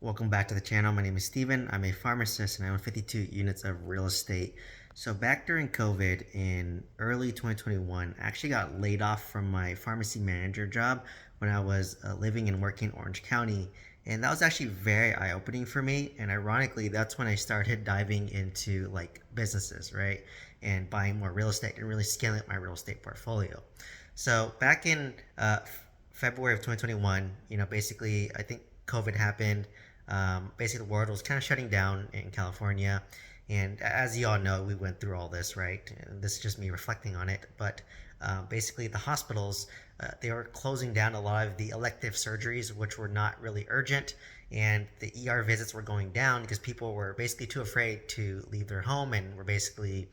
Welcome back to the channel. My name is Steven. I'm a pharmacist and I own 52 units of real estate. So back during COVID in early 2021, I actually got laid off from my pharmacy manager job when I was living and working in Orange County. And that was actually very eye-opening for me. And ironically, that's when I started diving into like businesses, right? And buying more real estate and really scaling up my real estate portfolio. So back in February of 2021, basically, I think COVID happened. Basically, the world was kind of shutting down in California. And as you all know, we went through all this, right? And this is just me reflecting on it. But basically, the hospitals, they were closing down a lot of the elective surgeries, which were not really urgent. And the ER visits were going down because people were basically too afraid to leave their home and were basically,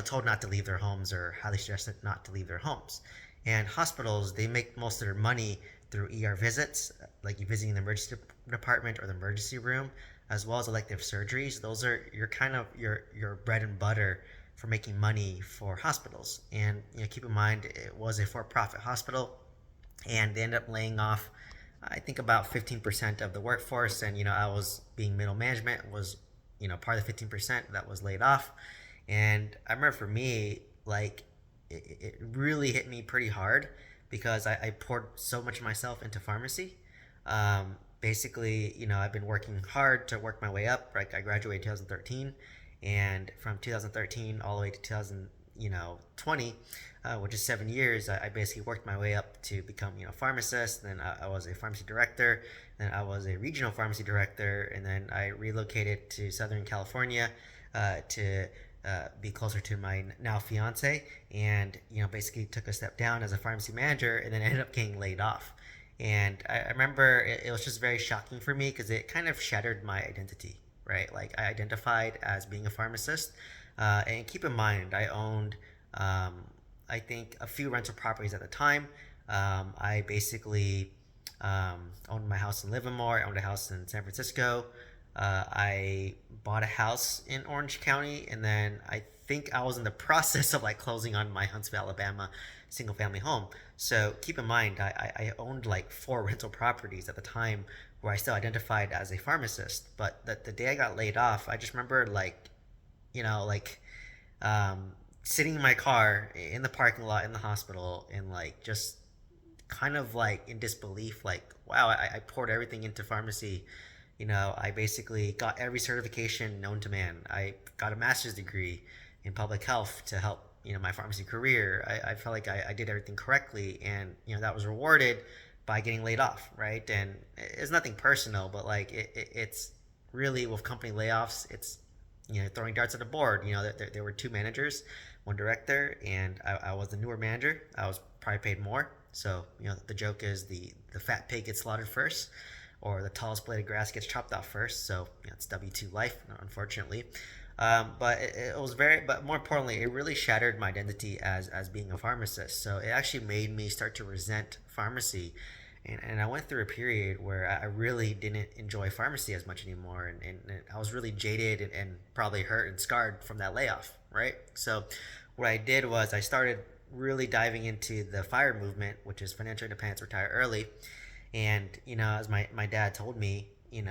told not to leave their homes or highly suggested not to leave their homes. And hospitals, they make most of their money through ER visits, like you visiting the emergency department or the emergency room, as well as elective surgeries. Those are your kind of your bread and butter for making money for hospitals. And keep in mind, it was a for-profit hospital, and they ended up laying off, I think, about 15% of the workforce. And I was being middle management, was part of the 15% that was laid off. And I remember for me, like, it really hit me pretty hard because I poured so much of myself into pharmacy. Basically, I've been working hard to work my way up. Like, I graduated in 2013, and from 2013 all the way to 2020, which is 7 years, I basically worked my way up to become pharmacist. Then I was a pharmacy director. Then I was a regional pharmacy director, and then I relocated to Southern California to be closer to my now fiance, and basically took a step down as a pharmacy manager, and then ended up getting laid off. And I remember it was just very shocking for me because it kind of shattered my identity, right? Like, I identified as being a pharmacist, and keep in mind, I owned, I think, a few rental properties at the time. I basically owned my house in Livermore. I owned a house in San Francisco. I bought a house in Orange County, and then I think I was in the process of like closing on my Huntsville, Alabama single family home. So keep in mind, I owned like four rental properties at the time where I still identified as a pharmacist. But the day I got laid off, I just remember like, like sitting in my car in the parking lot in the hospital and like just kind of like in disbelief, like, wow, I poured everything into pharmacy. I basically got every certification known to man. I got a master's degree in public health to help my pharmacy career. I felt like I did everything correctly, and that was rewarded by getting laid off, right? And it's nothing personal, but like it's really, with company layoffs, it's throwing darts at the board. There were two managers, one director, and I was the newer manager. I was probably paid more. So the joke is the fat pig gets slaughtered first, or the tallest blade of grass gets chopped off first. So it's W2 life, unfortunately. But it was but more importantly, it really shattered my identity as being a pharmacist. So it actually made me start to resent pharmacy. And I went through a period where I really didn't enjoy pharmacy as much anymore. And I was really jaded and probably hurt and scarred from that layoff, right? So what I did was I started really diving into the FIRE movement, which is financial independence, retire early. And as my dad told me, in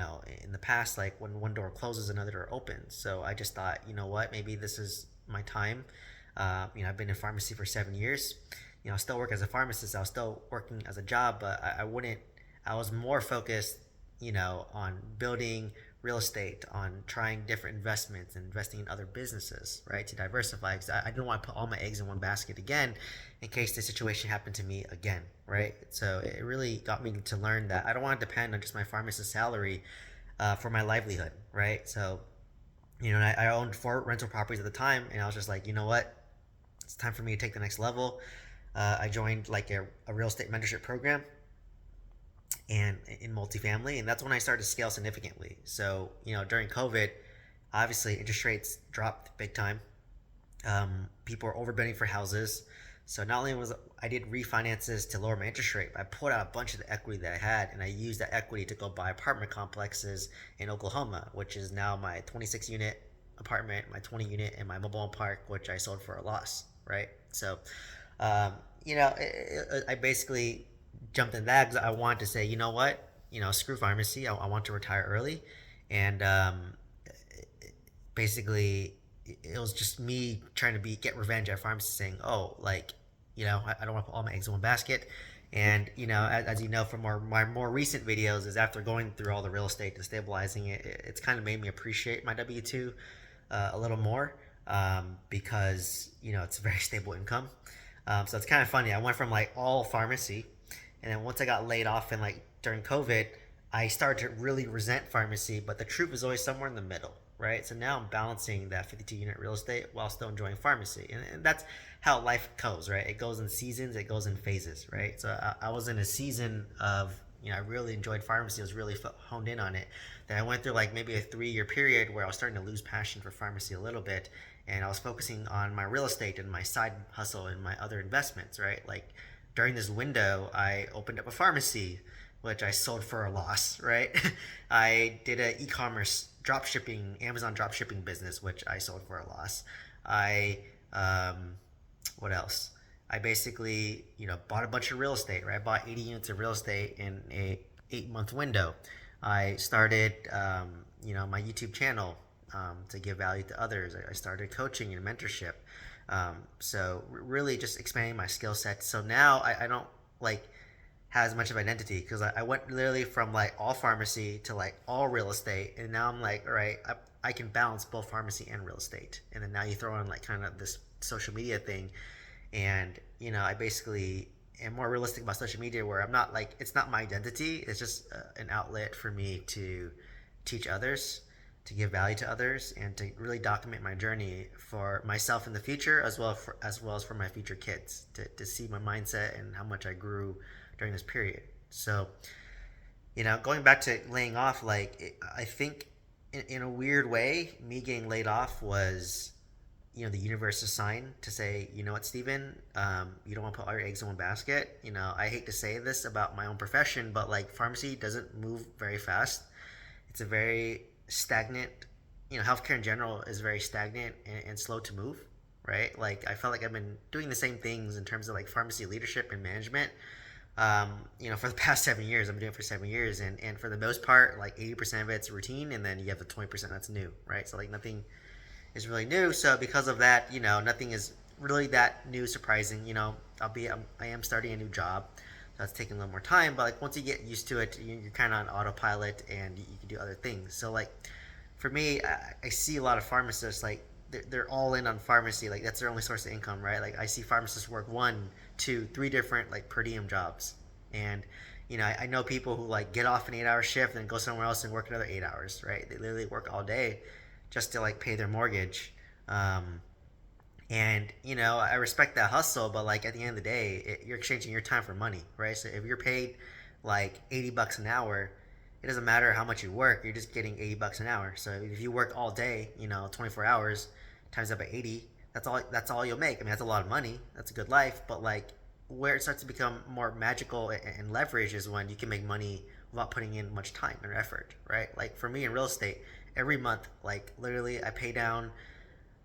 the past, like, when one door closes, another door opens. So I just thought, what, maybe this is my time. I've been in pharmacy for 7 years. I still work as a pharmacist. I was still working as a job, but I wouldn't. I was more focused, on building real estate, on trying different investments and investing in other businesses, right, to diversify. Because I didn't want to put all my eggs in one basket again, in case the situation happened to me again, right? So it really got me to learn that I don't want to depend on just my pharmacist salary for my livelihood, right? So I owned four rental properties at the time, and I was just like, you know what, it's time for me to take the next level. I joined like a real estate mentorship program and in multifamily, and that's when I started to scale significantly. So during COVID, obviously interest rates dropped big time. People were overbidding for houses. So not only was I did refinances to lower my interest rate, but I pulled out a bunch of the equity that I had, and I used that equity to go buy apartment complexes in Oklahoma, which is now my 26 unit apartment, my 20 unit, and my mobile home park, which I sold for a loss, right? So, I basically jumped in that because I wanted to say, you know what, screw pharmacy. I want to retire early, and basically it was just me trying to get revenge at pharmacy, saying, oh, like, I don't want to put all my eggs in one basket. And as you know from my more recent videos, is after going through all the real estate and stabilizing it, it's kind of made me appreciate my W-2 a little more, because it's a very stable income. So it's kind of funny. I went from like all pharmacy, and then once I got laid off and like during COVID, I started to really resent pharmacy. But the truth is always somewhere in the middle, right? So now I'm balancing that 52 unit real estate while still enjoying pharmacy, and that's how life goes, right? It goes in seasons, it goes in phases, right? So I was in a season of I really enjoyed pharmacy. I was really honed in on it. Then I went through like maybe a 3 year period where I was starting to lose passion for pharmacy a little bit, and I was focusing on my real estate and my side hustle and my other investments, right? Like during this window, I opened up a pharmacy, which I sold for a loss, right? I did a e-commerce drop shipping, Amazon drop shipping business, which I sold for a loss. I, what else? I basically, bought a bunch of real estate, right? I bought 80 units of real estate in a 8 month window. I started, my YouTube channel, to give value to others. I started coaching and mentorship. So really just expanding my skill set. So now I don't like have as much of an identity, because I went literally from like all pharmacy to like all real estate, and now I'm like, all right, I can balance both pharmacy and real estate. And then now you throw in like kind of this social media thing, and I basically am more realistic about social media, where I'm not like, it's not my identity. It's just an outlet for me to teach others, to give value to others, and to really document my journey for myself in the future, as well as for my future kids, to see my mindset and how much I grew during this period. So going back to laying off, like I think in a weird way, me getting laid off was the universe's sign to say, you know what, Steven, you don't want to put all your eggs in one basket. I hate to say this about my own profession, but like pharmacy doesn't move very fast. It's a very stagnant, healthcare in general is very stagnant and slow to move, right? Like I felt like I've been doing the same things in terms of like pharmacy leadership and management, for the past 7 years. I've been doing it for 7 years, and for the most part, like 80% of it's routine, and then you have the 20% that's new, right? So like nothing is really new. So because of that, nothing is really that new, surprising. I am starting a new job, so that's taking a little more time. But like once you get used to it, you're kind of on autopilot, and you can do other things. So like for me, I see a lot of pharmacists like they're all in on pharmacy. Like that's their only source of income, right? Like I see pharmacists work 1, 2, 3 different like per diem jobs, and I know people who like get off an 8 hour shift and then go somewhere else and work another 8 hours, right? They literally work all day just to like pay their mortgage. And I respect that hustle, but like at the end of the day, you're exchanging your time for money, right? So if you're paid like $80 an hour, it doesn't matter how much you work, you're just getting $80 an hour. So if you work all day, 24 hours times that by 80, that's all you'll make. I mean, that's a lot of money, that's a good life. But like where it starts to become more magical and leverage is when you can make money without putting in much time or effort, right? Like for me in real estate, every month, like literally I pay down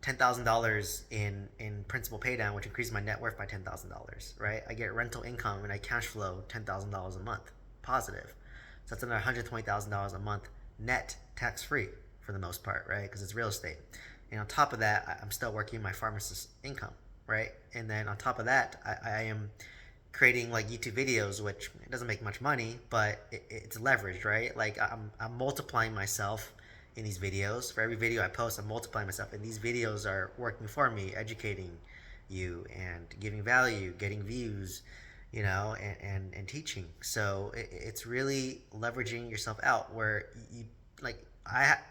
$10,000 in principal pay down, which increases my net worth by $10,000, right? I get rental income and I cash flow $10,000 a month positive. So that's another $120,000 a month net, tax free for the most part, right? Because it's real estate. And on top of that, I'm still working my pharmacist income, right? And then on top of that, I am creating like YouTube videos, which it doesn't make much money, but it's leveraged, right? Like I'm multiplying myself in these videos. For every video I post, I'm multiplying myself, and these videos are working for me, educating you and giving value, getting views, and teaching. So it's really leveraging yourself out, where you like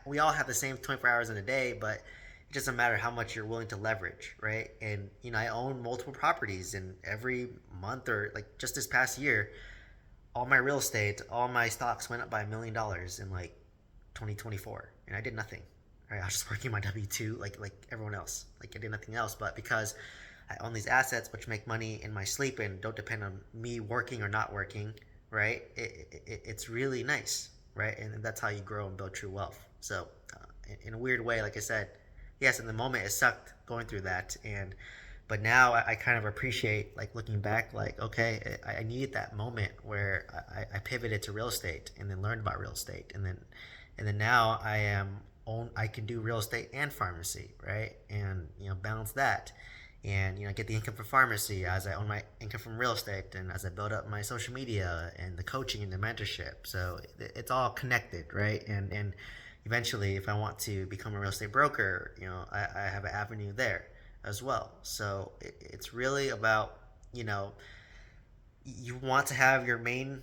we all have the same 24 hours in a day, but it doesn't matter how much you're willing to leverage, right? And I own multiple properties, and every month, or like just this past year, all my real estate, all my stocks went up by $1 million in like 2024, and I did nothing. Right? I was just working my W-2 like everyone else. Like I did nothing else, but because I own these assets which make money in my sleep and don't depend on me working or not working, right? It's really nice, right? And that's how you grow and build true wealth. So in a weird way, like I said, yes, in the moment it sucked going through that, and But now I kind of appreciate, like, looking back, like, okay, I needed that moment where I pivoted to real estate and then learned about real estate, and then now I can do real estate and pharmacy, right? And balance that, and get the income from pharmacy as I own my income from real estate, and as I build up my social media and the coaching and the mentorship. So it's all connected, right? And eventually, if I want to become a real estate broker, I have an avenue there as well. So it's really about, you know, you want to have your main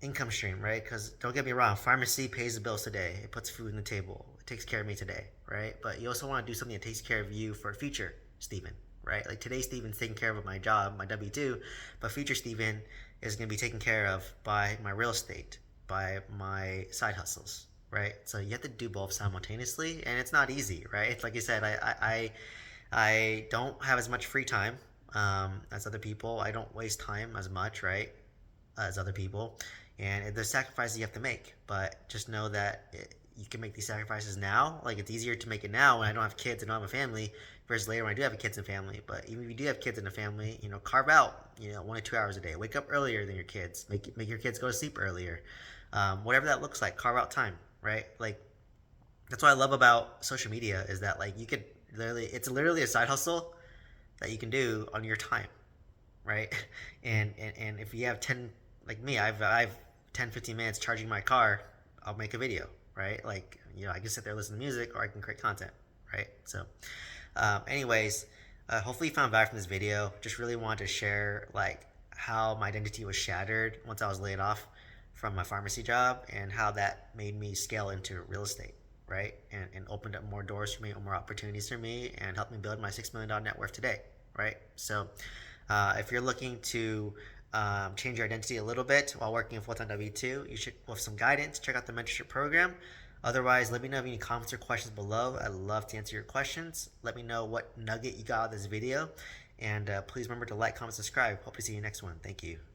income stream, right? Because don't get me wrong, pharmacy pays the bills today. It puts food on the table. It takes care of me today, right? But you also want to do something that takes care of you for future Stephen, right? Like today, Stephen's taking care of my job, my W-2, but future Stephen is going to be taken care of by my real estate, by my side hustles, right? So you have to do both simultaneously, and it's not easy, right? It's like you said, I don't have as much free time as other people. I don't waste time as much, right, as other people. And there's sacrifices you have to make, but just know that you can make these sacrifices now. Like it's easier to make it now when I don't have kids and don't have a family, versus later when I do have kids and family. But even if you do have kids and a family, carve out 1 to 2 hours a day. Wake up earlier than your kids. Make your kids go to sleep earlier. Whatever that looks like, carve out time, right? Like that's what I love about social media is that like you could it's literally a side hustle that you can do on your time, right? And if you have 10, like me, I've 10 15 minutes charging my car, I'll make a video, right? Like I can sit there listen to music, or I can create content, right? So anyways, hopefully you found value from this video. Just really wanted to share like how my identity was shattered once I was laid off from my pharmacy job, and how that made me scale into real estate, right? And opened up more doors for me, more opportunities for me, and helped me build my $6 million net worth today, right? So if you're looking to change your identity a little bit while working a full-time W-2, you should, with some guidance, check out the mentorship program. Otherwise, let me know if you have any comments or questions below. I'd love to answer your questions. Let me know what nugget you got out of this video. And please remember to like, comment, subscribe. Hope to see you next one. Thank you.